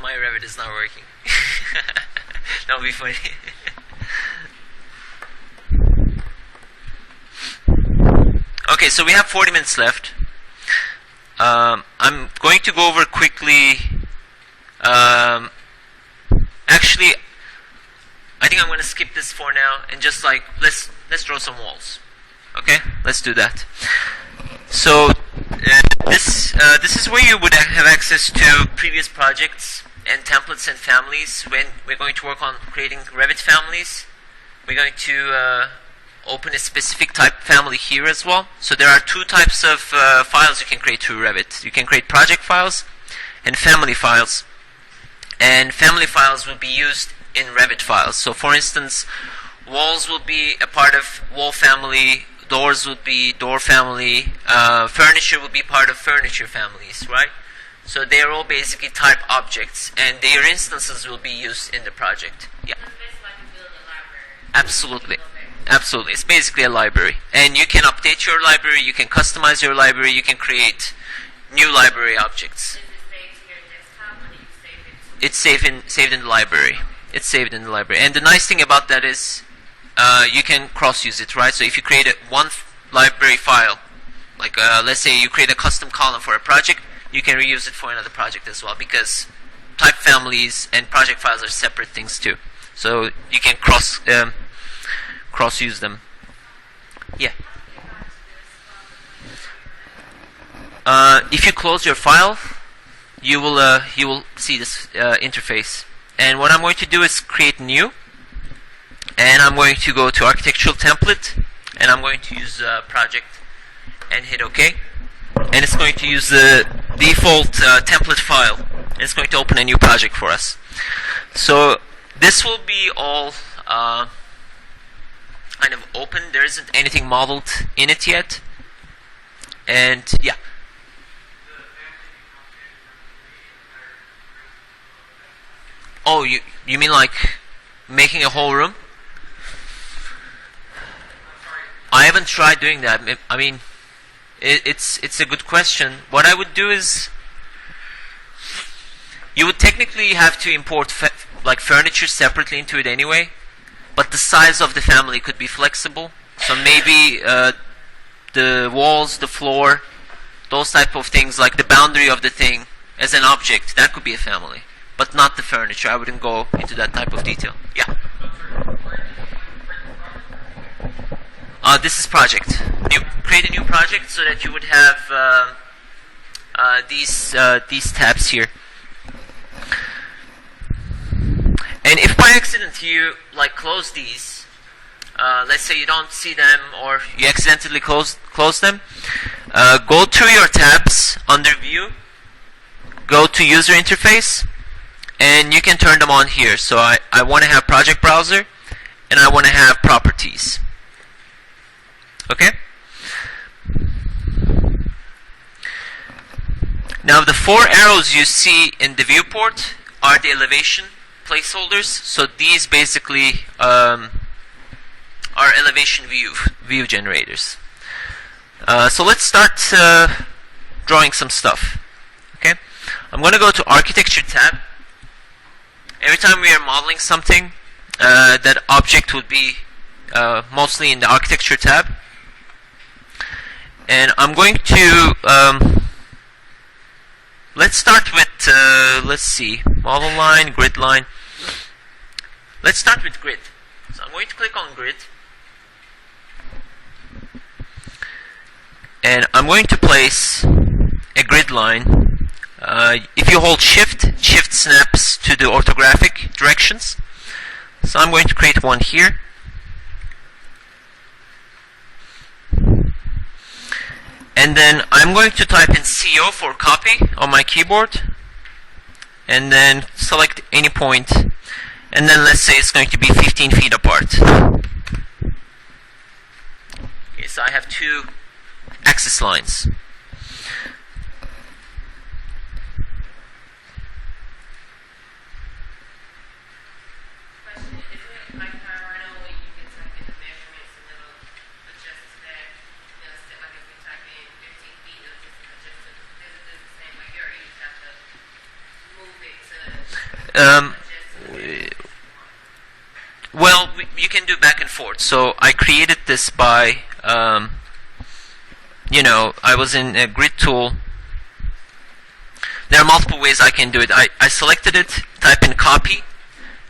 my Revit is not working. That would be funny. Okay, so we have 40 minutes left. I'm going to go over quickly. Actually, I think I'm going to skip this for now and just like let's draw some walls. Okay, let's do that. So this is where you would have access to previous projects and templates and families. When we're going to work on creating Revit families, we're going to open a specific type family here as well. So there are two types of files you can create through Revit. You can create project files and family files. And family files will be used in Revit files. So for instance, walls will be a part of wall family, doors would be door family, furniture will be part of furniture families, right? So they're all basically type objects, and their instances will be used in the project. Yeah. Absolutely. Absolutely. It's basically a library. And you can update your library, you can customize your library, you can create new library objects. It's saved in the library. It's saved in the library. And the nice thing about that is you can cross-use it, right? So if you create one library file, like let's say you create a custom column for a project, you can reuse it for another project as well, because type families and project files are separate things too. So you can cross-use them. Yeah. If you close your file, you will see this interface. And what I'm going to do is create new. And I'm going to go to architectural template, and I'm going to use project and hit OK. And it's going to use the default template file. And it's going to open a new project for us. So this will be all kind of open. There isn't anything modeled in it yet. And yeah. Oh, you mean like making a whole room? I haven't tried doing that. I mean, it's a good question. What I would do is, you would technically have to import like furniture separately into it anyway, but the size of the family could be flexible. So maybe the walls, the floor, those type of things, like the boundary of the thing as an object, that could be a family, but not the furniture. I wouldn't go into that type of detail. Yeah. This is project. You create a new project so that you would have these tabs here. And if by accident you like close these, let's say you don't see them or you accidentally close them, go to your tabs under View, go to User Interface, and you can turn them on here. So I want to have Project Browser, and I want to have Properties. Okay? Now the four arrows you see in the viewport are the elevation placeholders. So these basically are elevation view generators. So let's start drawing some stuff. Okay? I'm going to go to Architecture tab. Every time we are modeling something, that object would be mostly in the Architecture tab. And I'm going to let's start with let's see, model line, grid line. Let's start with grid. So I'm going to click on grid, and I'm going to place a grid line. If you hold shift snaps to the orthographic directions. So I'm going to create one here. And then I'm going to type in CO for copy on my keyboard, and then select any point, and then let's say it's going to be 15 feet apart. Okay, so I have two axis lines. well, you can do back and forth. So I created this by, I was in a grid tool. There are multiple ways I can do it. I selected it, type in copy,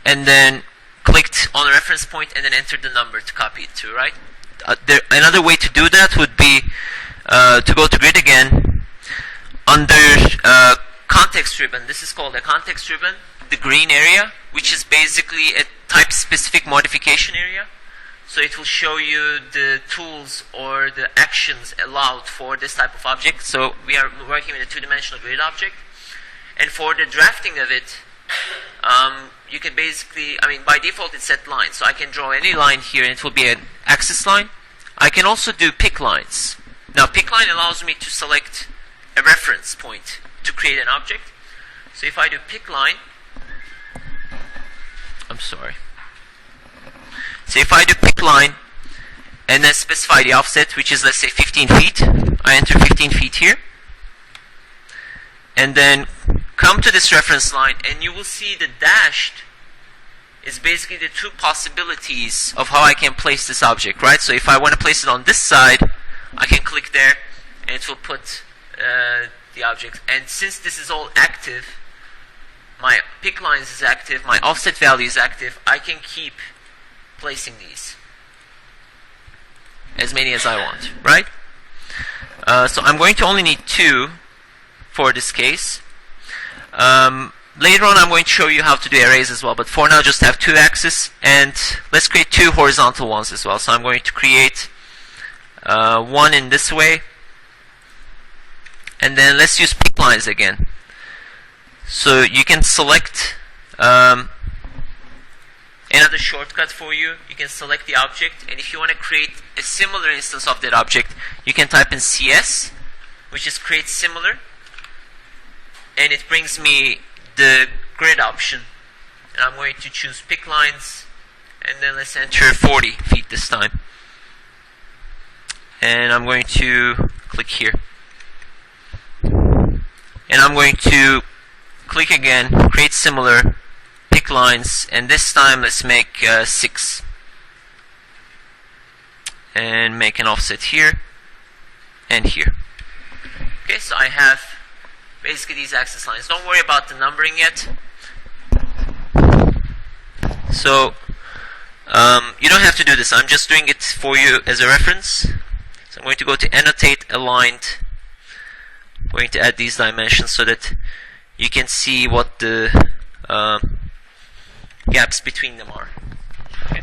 and then clicked on a reference point and then entered the number to copy it to, right? Another way to do that would be to go to grid again. Under context ribbon, this is called a context ribbon, the green area, which is basically a type-specific modification area. So it will show you the tools or the actions allowed for this type of object. So we are working with a two-dimensional grid object. And for the drafting of it, you can basically, by default it's set line. So I can draw any line here and it will be an axis line. I can also do pick lines. Now pick line allows me to select a reference point to create an object. So if I do pick line, So if I do pick line and then specify the offset, which is, let's say, 15 feet, I enter 15 feet here. And then come to this reference line and you will see the dashed is basically the two possibilities of how I can place this object, right? So if I want to place it on this side, I can click there and it will put the object. And since this is all active, my pick lines is active, my offset value is active, I can keep placing these. As many as I want, right? So I'm going to only need 2 for this case. Later on I'm going to show you how to do arrays as well, but for now just have 2 axes, and let's create 2 horizontal ones as well. So I'm going to create one in this way, and then let's use pick lines again. So you can select another shortcut for you. You can select the object, and if you want to create a similar instance of that object, you can type in CS, which is create similar, and it brings me the grid option. And I'm going to choose pick lines, and then let's enter 40 feet this time. And I'm going to click here. And I'm going to click again, create similar, pick lines, and this time let's make 6. And make an offset here and here. Okay, so I have basically these axis lines. Don't worry about the numbering yet. So you don't have to do this. I'm just doing it for you as a reference. So I'm going to go to annotate aligned. I'm going to add these dimensions so that you can see what the gaps between them are. Okay.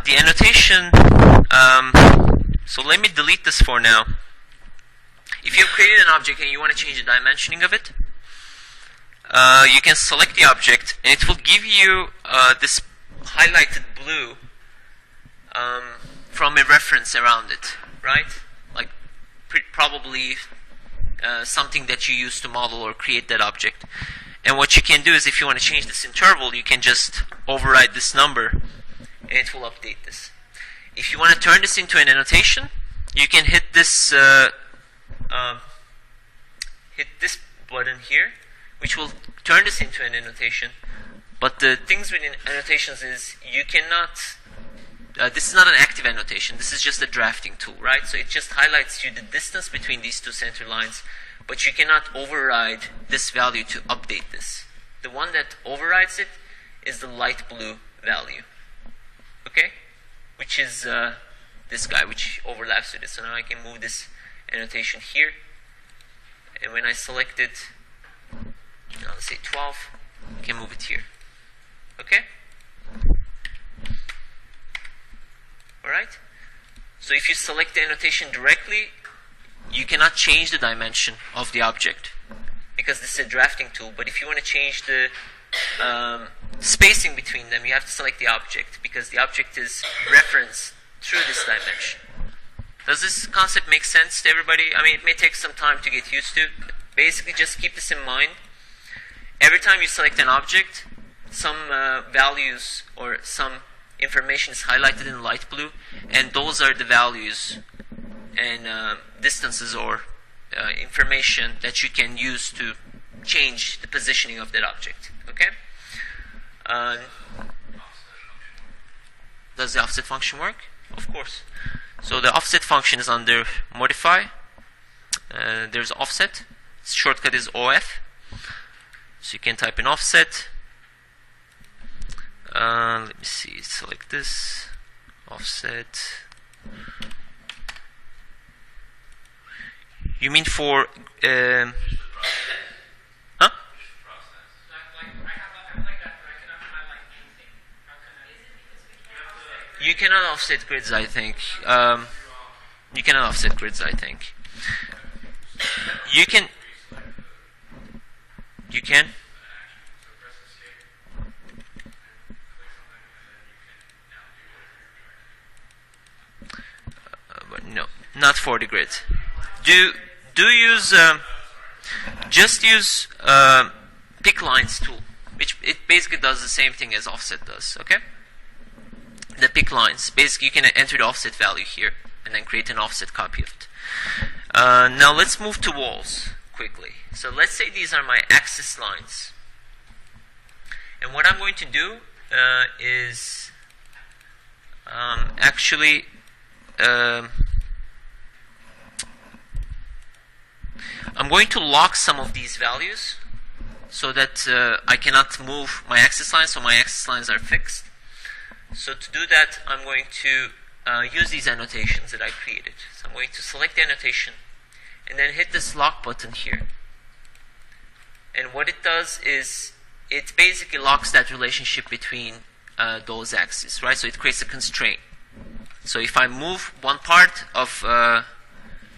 The annotation, so let me delete this for now. If you've created an object and you want to change the dimensioning of it, you can select the object and it will give you this highlighted blue from a reference around it, right? Like probably something that you use to model or create that object. And what you can do is, if you want to change this interval, you can just override this number and it will update this. If you want to turn this into an annotation, you can hit this button here, which will turn this into an annotation. But the things with annotations is you cannot, this is not an active annotation, this is just a drafting tool, right? So it just highlights you the distance between these two center lines, but you cannot override this value to update this. The one that overrides it is the light blue value, okay? Which is this guy, which overlaps with it. So now I can move this annotation here, and when I select it, let's say 12, I can move it here. Okay? Alright? So if you select the annotation directly, you cannot change the dimension of the object because this is a drafting tool. But if you want to change the spacing between them, you have to select the object because the object is referenced through this dimension. Does this concept make sense to everybody? I mean, it may take some time to get used to. Basically, just keep this in mind. Every time you select an object, some values or some information is highlighted in light blue, and those are the values and distances or information that you can use to change the positioning of that object. Okay. Does the offset function work? Of course. So the offset function is under modify. There's offset. Its shortcut is OF. So you can type in offset. Let me see. Select this. Offset. You mean for huh? You cannot offset grids, I think. You cannot offset grids, I think. You can. You can. But no, not for the grid. Do use just use pick lines tool, which it basically does the same thing as offset does. Okay. The pick lines. Basically, you can enter the offset value here and then create an offset copy of it. Now let's move to walls quickly. So let's say these are my axis lines. And what I'm going to do is actually I'm going to lock some of these values so that I cannot move my axis lines, so my axis lines are fixed. So to do that, I'm going to use these annotations that I created. So I'm going to select the annotation and then hit this lock button here. And what it does is it basically locks that relationship between those axes, right? So it creates a constraint. So if I move one part of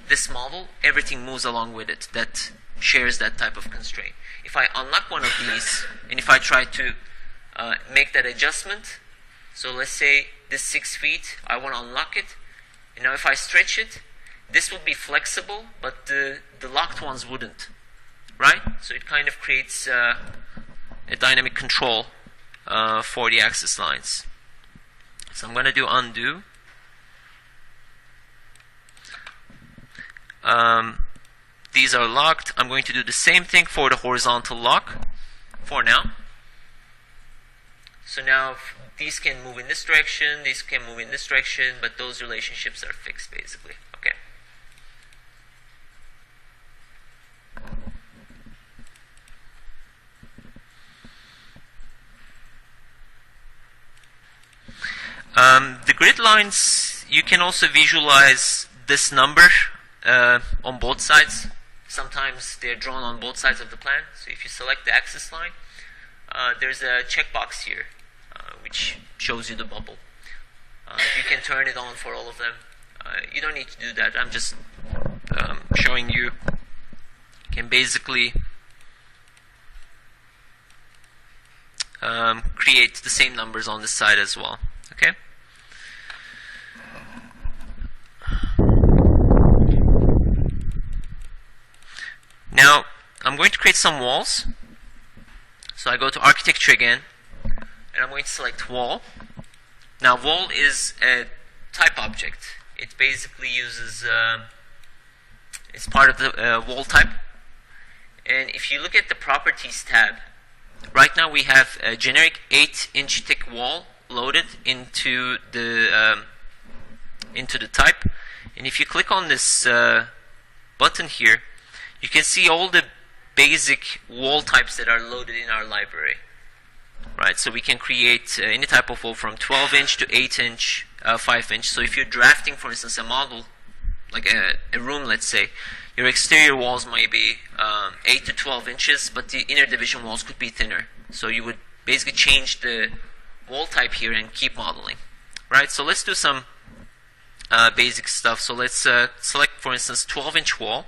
this model, everything moves along with it. That shares that type of constraint. If I unlock one of these, and if I try to make that adjustment, so let's say this 6 feet, I want to unlock it. And now if I stretch it, this would be flexible, but the locked ones wouldn't, right? So it kind of creates a dynamic control for the axis lines. So I'm going to do undo. These are locked. I'm going to do the same thing for the horizontal lock for now. So now these can move in this direction, these can move in this direction, but those relationships are fixed basically. Okay. The grid lines, you can also visualize this number on both sides. Sometimes they're drawn on both sides of the plan. So if you select the axis line, there's a checkbox here which shows you the bubble. You can turn it on for all of them. You don't need to do that. I'm just showing you. You can basically create the same numbers on this side as well. Okay. Now I'm going to create some walls. So I go to architecture again, and I'm going to select wall. Now wall is a type object. It basically uses, it's part of the wall type. And if you look at the properties tab, right now we have a generic 8-inch thick wall loaded into the type. And if you click on this button here, you can see all the basic wall types that are loaded in our library. Right, so we can create any type of wall from 12-inch to 8-inch, 5-inch. So if you're drafting, for instance, a model, like a room, let's say, your exterior walls might be 8 to 12 inches, but the inner division walls could be thinner. So you would basically change the wall type here and keep modeling. Right, so let's do some basic stuff. So let's select, for instance, 12-inch wall.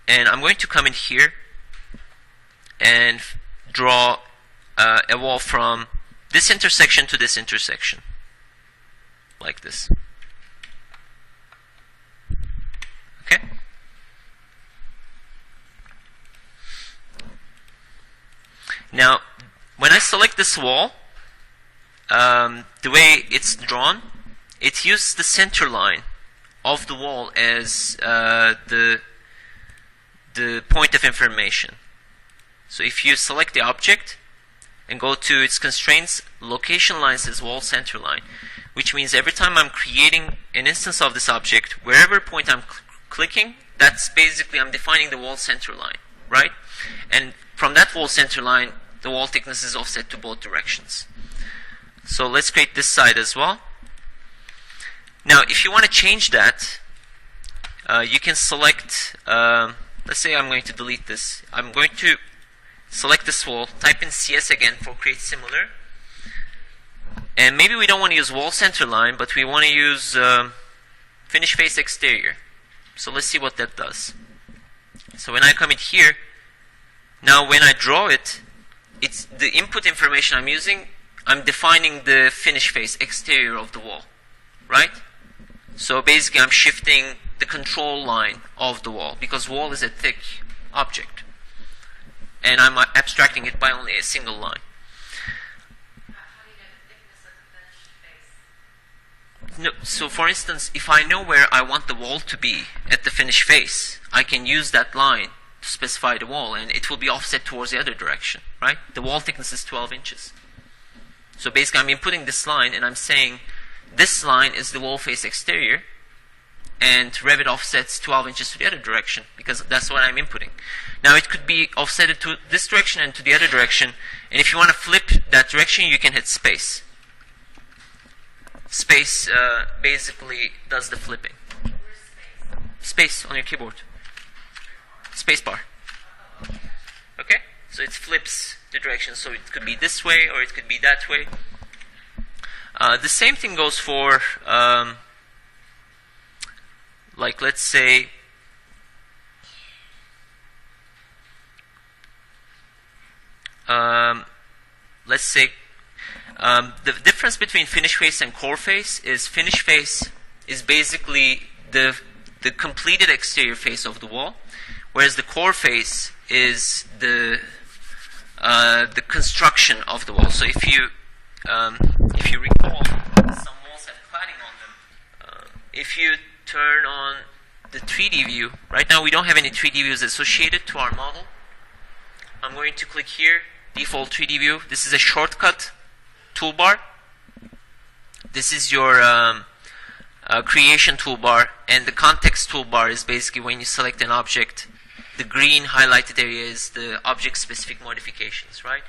And I'm going to come in here and draw a wall from this intersection to this intersection, like this. Okay? Now, when I select this wall, the way it's drawn, it uses the center line of the wall as the point of information. So if you select the object and go to its constraints, location line says wall center line, which means every time I'm creating an instance of this object, wherever point I'm clicking, that's basically I'm defining the wall center line, right? And from that wall center line, the wall thickness is offset to both directions. So let's create this side as well. Now, if you want to change that, you can select, let's say I'm going to delete this. I'm going to select this wall, type in CS again for create similar. And maybe we don't want to use wall center line, but we want to use finish face exterior. So let's see what that does. So when I come in here, now when I draw it, it's the input information I'm using, I'm defining the finish face exterior of the wall, right? So basically I'm shifting the control line of the wall, because wall is a thick object. And I'm abstracting it by only a single line. No, so for instance, if I know where I want the wall to be at the finished face, I can use that line to specify the wall, and it will be offset towards the other direction, right? The wall thickness is 12 inches. So basically I'm inputting this line, and I'm saying this line is the wall face exterior, and Revit offsets 12 inches to the other direction, because that's what I'm inputting. Now it could be offsetted to this direction and to the other direction, and if you want to flip that direction, you can hit space. Space basically does the flipping. Space on your keyboard. Space bar. Okay? So it flips the direction, so it could be this way or it could be that way. The same thing goes for, like let's say, the difference between finish face and core face is finish face is basically the completed exterior face of the wall, whereas the core face is the construction of the wall. So if you recall, some walls have cladding on them. If you turn on the 3D view, right now we don't have any 3D views associated to our model. I'm going to click here, default 3D view. This is a shortcut toolbar. This is your creation toolbar, and the context toolbar is basically when you select an object, the green highlighted area is the object specific modifications, right?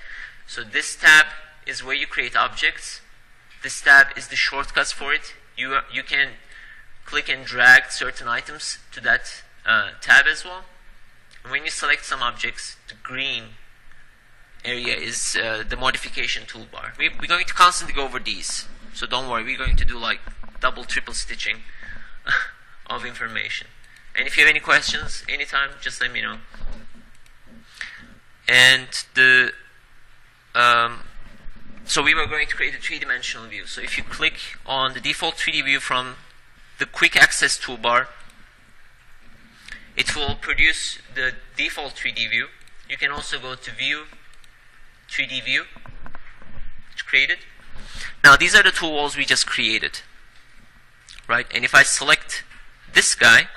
So this tab is where you create objects. This tab is the shortcuts for it. You can click and drag certain items to that tab as well. And when you select some objects, the green area is the modification toolbar. We're going to constantly go over these, so don't worry, we're going to do like double, triple stitching of information. And if you have any questions anytime, just let me know. And so we were going to create a three-dimensional view. So if you click on the default 3D view from the quick access toolbar, it will produce the default 3D view. You can also go to view, 3D view, it's created. Now these are the two walls we just created, right? And if I select this guy,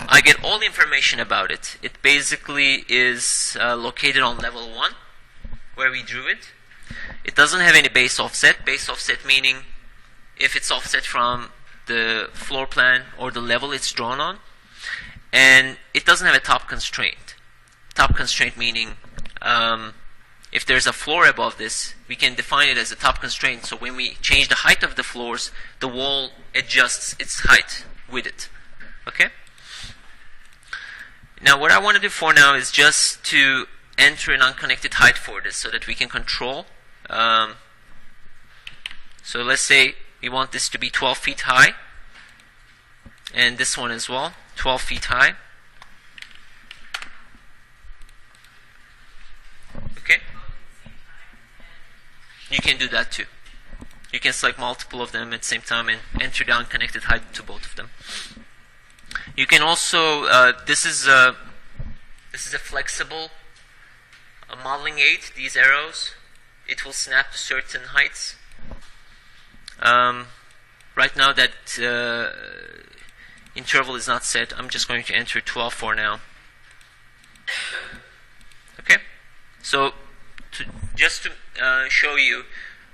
I get all the information about it. It basically is located on level 1, where we drew it. It doesn't have any base offset. Base offset meaning if it's offset from the floor plan or the level it's drawn on. And it doesn't have a top constraint. Top constraint meaning if there's a floor above this, we can define it as a top constraint. So when we change the height of the floors, the wall adjusts its height with it. Okay? Now what I want to do for now is just to enter an unconnected height for this so that we can control. So let's say we want this to be 12 feet high, and this one as well, 12 feet high. Okay? You can do that too. You can select multiple of them at the same time and enter the unconnected height to both of them. You can also, this is a flexible modeling aid, these arrows. It will snap to certain heights. Right now that interval is not set. I'm just going to enter 12 for now. So just to show you,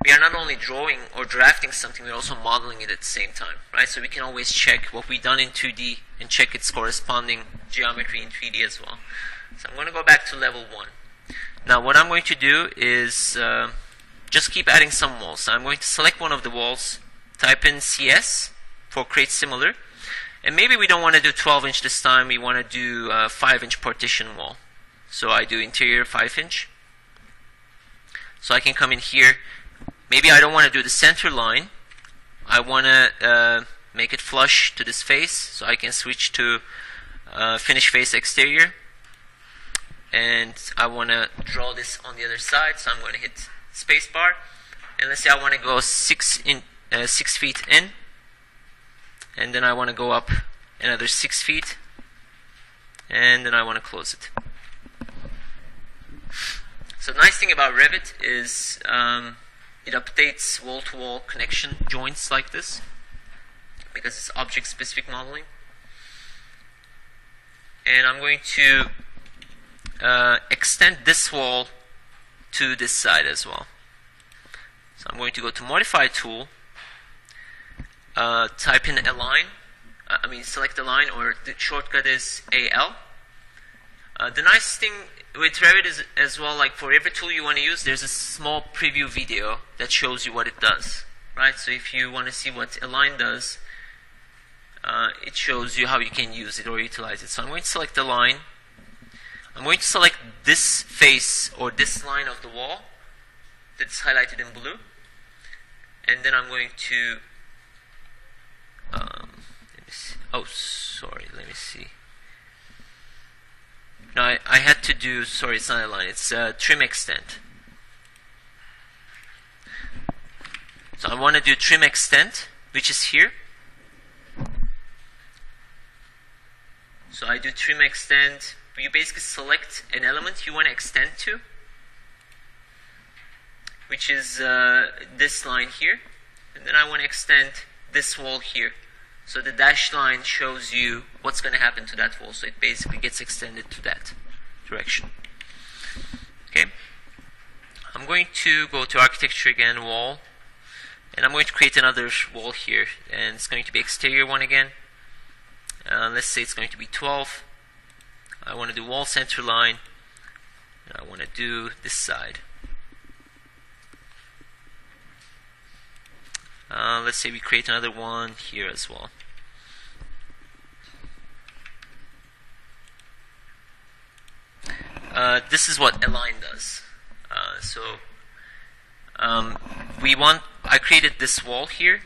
we are not only drawing or drafting something, we're also modeling it at the same time, right? So we can always check what we've done in 2D and check its corresponding geometry in 3D as well. So I'm going to go back to level 1. Now what I'm going to do is just keep adding some walls. So I'm going to select one of the walls, type in CS for create similar, and maybe we don't want to do 12-inch this time, we want to do a 5-inch partition wall. So I do interior 5-inch. So I can come in here. Maybe I don't want to do the center line. I want to make it flush to this face, so I can switch to finish face exterior. And I want to draw this on the other side, so I'm going to hit spacebar. And let's say I want to go 6 feet in, and then I want to go up another 6 feet, and then I want to close it. So the nice thing about Revit is it updates wall-to-wall connection joints like this because it's object-specific modeling. And I'm going to extend this wall to this side as well. So I'm going to go to Modify Tool, type in Align, select Align, or the shortcut is AL. The nice thing with Revit is as well, like for every tool you want to use, there's a small preview video that shows you what it does, right? So if you want to see what Align does, it shows you how you can use it or utilize it. So I'm going to select Align. I'm going to select this face or this line of the wall that's highlighted in blue, and then I'm going to let me see. Oh, sorry, let me see. No, I had to do, sorry, it's not a line, it's trim extent. So I want to do trim extent, which is here. So I do trim extent. You basically select an element you want to extend to, which is this line here. And then I want to extend this wall here. So the dashed line shows you what's going to happen to that wall. So it basically gets extended to that direction. Okay. I'm going to go to architecture again, wall. And I'm going to create another wall here. And it's going to be exterior one again. Let's say it's going to be 12. I want to do wall center line. And I want to do this side. Let's say we create another one here as well. This is what Align does. I created this wall here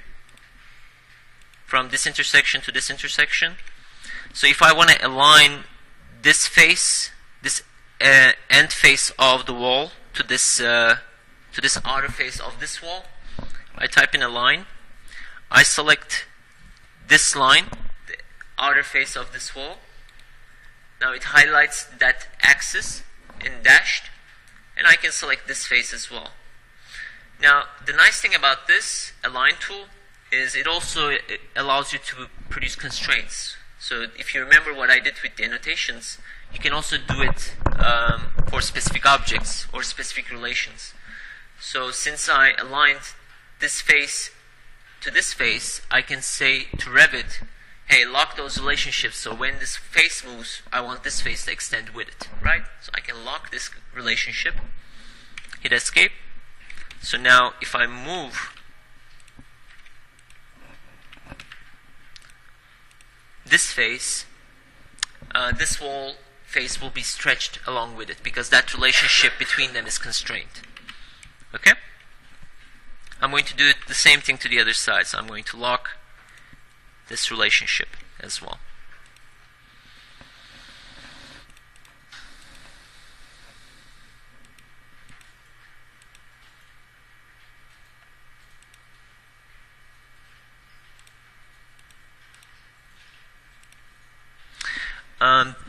from this intersection to this intersection. So if I want to align this face, this end face of the wall to this outer face of this wall, I type in Align. I select this line, the outer face of this wall. Now it highlights that axis in dashed, and I can select this face as well. Now the nice thing about this Align tool is it also allows you to produce constraints. So if you remember what I did with the annotations, you can also do it for specific objects or specific relations. So since I aligned this face to this face, I can say to Revit, hey, lock those relationships, so when this face moves, I want this face to extend with it, right? So I can lock this relationship, hit escape. So now if I move this face, this wall face will be stretched along with it because that relationship between them is constrained. Okay? I'm going to do the same thing to the other side. So I'm going to lock this relationship as well.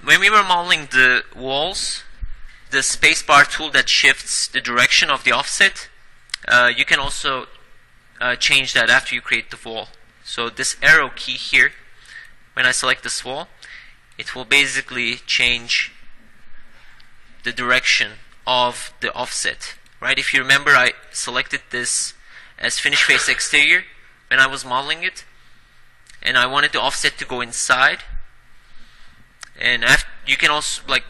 When we were modeling the walls, the spacebar tool that shifts the direction of the offset, you can also change that after you create the wall. So this arrow key here, when I select this wall, it will basically change the direction of the offset, right? If you remember, I selected this as finish face exterior when I was modeling it, and I wanted the offset to go inside. And you can also, like,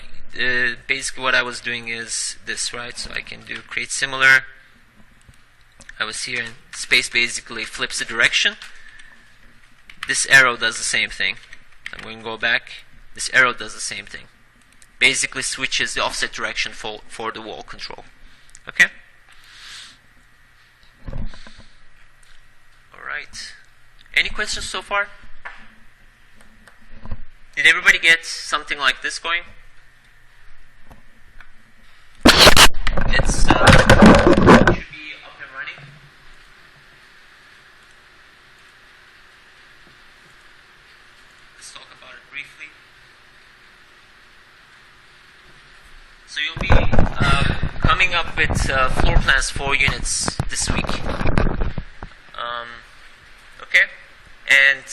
basically what I was doing is this, right? So I can do create similar. I was here, and space basically flips the direction. This arrow does the same thing. I'm going to go back. This arrow does the same thing. Basically switches the offset direction for the wall control. Okay? Alright. Any questions so far? Did everybody get something like this going? It's should be up and running. Let's talk about it briefly. So you'll be coming up with floor plans for units this week. Okay, and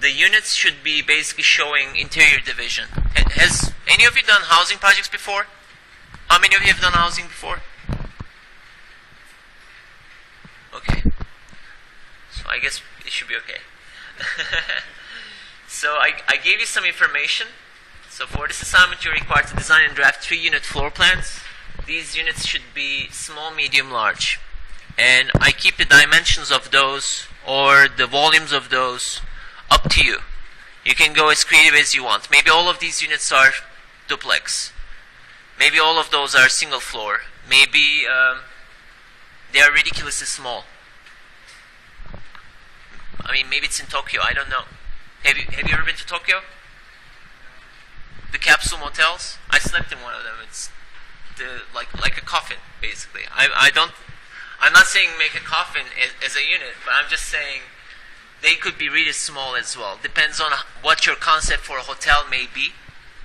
the units should be basically showing interior division. Has any of you done housing projects before? How many of you have done housing before? Okay, so I guess it should be okay. So I gave you some information. So for this assignment, you're required to design and draft 3 unit floor plans. These units should be small, medium, large. And I keep the dimensions of those or the volumes of those up to you. You can go as creative as you want. Maybe all of these units are duplex. Maybe all of those are single floor. Maybe they are ridiculously small. I mean, maybe it's in Tokyo. I don't know. Have you ever been to Tokyo? The capsule motels. I slept in one of them. It's like a coffin, basically. I'm not saying make a coffin as a unit, but I'm just saying they could be really small as well. Depends on what your concept for a hotel may be.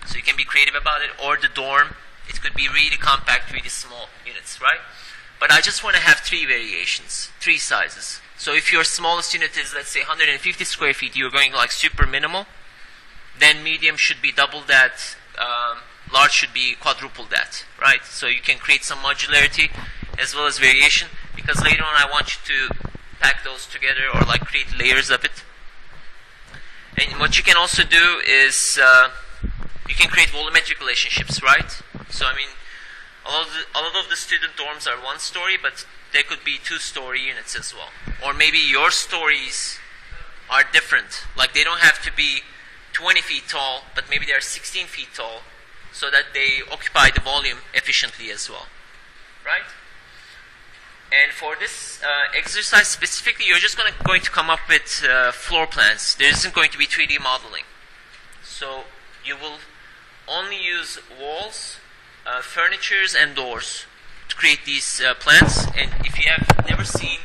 So you can be creative about it. Or the dorm. It could be really compact, really small units, right? But I just want to have 3 variations, 3 sizes. So if your smallest unit is, let's say, 150 square feet, you're going like super minimal. Then medium should be double that. Large should be quadruple that, right? So you can create some modularity as well as variation, because later on I want you to pack those together or like create layers of it. And what you can also do is you can create volumetric relationships, right? So I mean, a lot of the student dorms are 1 story, but they could be 2-story units as well. Or maybe your stories are different. Like they don't have to be 20 feet tall, but maybe they are 16 feet tall, so that they occupy the volume efficiently as well, right? And for this exercise specifically, you're just going to come up with floor plans. There isn't going to be 3D modeling. So you will only use walls, furnitures, and doors to create these plans. And if you have never seen